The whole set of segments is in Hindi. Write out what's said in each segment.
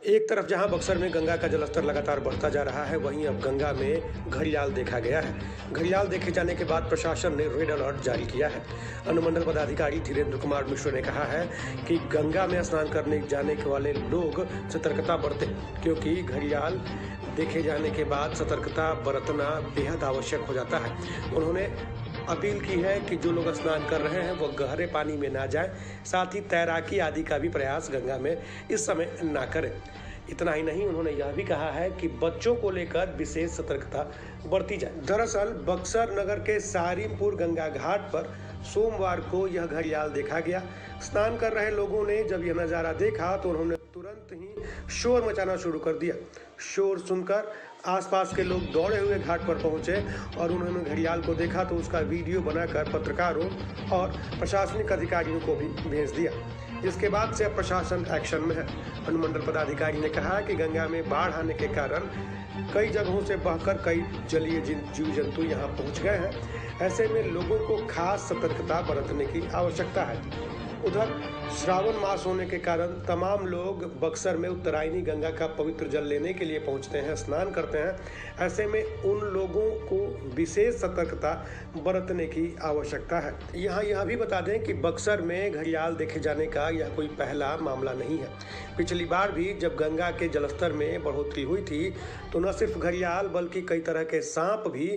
एक तरफ जहां बक्सर में गंगा का जलस्तर लगातार बढ़ता जा रहा है, वहीं अब गंगा में घड़ियाल देखा गया है। घड़ियाल देखे जाने के बाद प्रशासन ने रेड अलर्ट जारी किया है। अनुमंडल पदाधिकारी धीरेन्द्र कुमार मिश्र ने कहा है कि गंगा में स्नान करने जाने के वाले लोग सतर्कता बरतें, क्योंकि घड़ियाल देखे जाने के बाद सतर्कता बरतना बेहद आवश्यक हो जाता है। उन्होंने अपील की है कि जो लोग स्नान कर रहे हैं वो गहरे पानी में ना जाएं, साथ ही तैराकी आदि का भी प्रयास गंगा में इस समय ना करें। इतना ही नहीं, उन्होंने यह भी कहा है कि बच्चों को लेकर विशेष सतर्कता बरती जाए। दरअसल बक्सर नगर के सारिमपुर गंगा घाट पर सोमवार को यह घड़ियाल देखा गया। स्नान कर रहे लोगों ने जब यह नज़ारा देखा तो उन्होंने तुरंत ही शोर मचाना शुरू कर दिया। शोर सुनकर आसपास के लोग दौड़े हुए घाट पर पहुंचे और उन्होंने घड़ियाल को देखा तो उसका वीडियो बनाकर पत्रकारों और प्रशासनिक अधिकारियों को भी भेज दिया। जिसके बाद से अब प्रशासन एक्शन में है। अनुमंडल पदाधिकारी ने कहा कि गंगा में बाढ़ आने के कारण कई जगहों से बहकर कई जलीय जीव जंतु यहाँ पहुँच गए हैं। ऐसे में लोगों को खास सतर्कता बरतने की आवश्यकता है। उधर श्रावण मास होने के कारण तमाम लोग बक्सर में उत्तरायणी गंगा का पवित्र जल लेने के लिए पहुंचते हैं, स्नान करते हैं। ऐसे में उन लोगों को विशेष सतर्कता बरतने की आवश्यकता है। यहाँ यह भी बता दें कि बक्सर में घड़ियाल देखे जाने का यह कोई पहला मामला नहीं है। पिछली बार भी जब गंगा के जलस्तर में बढ़ोतरी हुई थी तो न सिर्फ घड़ियाल बल्कि कई तरह के सांप भी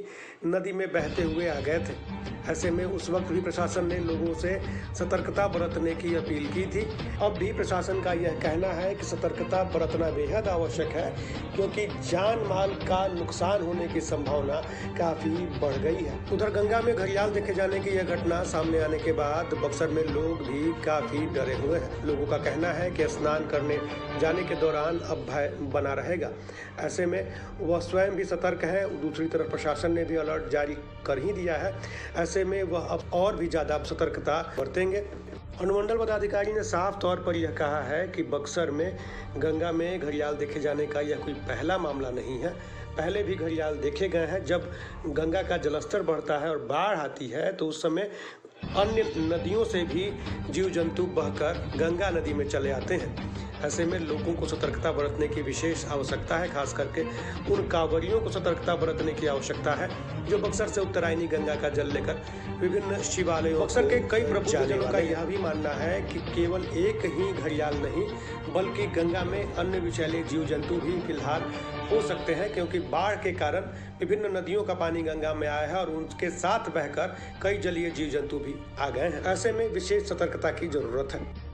नदी में बहते हुए आ गए थे। ऐसे में उस वक्त भी प्रशासन ने लोगों से सतर्कता बरतने की अपील की थी। अब भी प्रशासन का यह कहना है कि सतर्कता बरतना बेहद आवश्यक है, क्योंकि जान माल का नुकसान होने की संभावना काफी बढ़ गई है। उधर गंगा में घड़ियाल देखे जाने की यह घटना सामने आने के बाद बक्सर में लोग भी काफी डरे हुए हैं। लोगों का कहना है कि स्नान करने जाने के दौरान अब भय बना रहेगा। ऐसे में वह स्वयं भी सतर्क है। दूसरी तरफ प्रशासन ने भी अलर्ट जारी कर ही दिया है। ऐसे में वह अब और भी ज्यादा सतर्कता बरतेंगे। अनुमंडल पदाधिकारी ने साफ तौर पर यह कहा है कि बक्सर में गंगा में घड़ियाल देखे जाने का यह कोई पहला मामला नहीं है। पहले भी घड़ियाल देखे गए हैं। जब गंगा का जलस्तर बढ़ता है और बाढ़ आती है तो उस समय अन्य नदियों से भी जीव जंतु बहकर गंगा नदी में चले आते हैं। ऐसे में लोगों को सतर्कता बरतने की विशेष आवश्यकता है। खास करके उन कांवड़ियों को सतर्कता बरतने की आवश्यकता है जो बक्सर से उत्तरायणी गंगा का जल लेकर विभिन्न शिवालयों। बक्सर के कई प्रबुद्धजनों का यह भी मानना है कि केवल एक ही घड़ियाल नहीं बल्कि गंगा में अन्य विषैले जीव जंतु भी फिलहाल हो सकते हैं, क्योंकि बाढ़ के कारण विभिन्न नदियों का पानी गंगा में आया है और उनके साथ बहकर कई जलीय जीव जंतु भी आ गए हैं। ऐसे में विशेष सतर्कता की जरूरत है।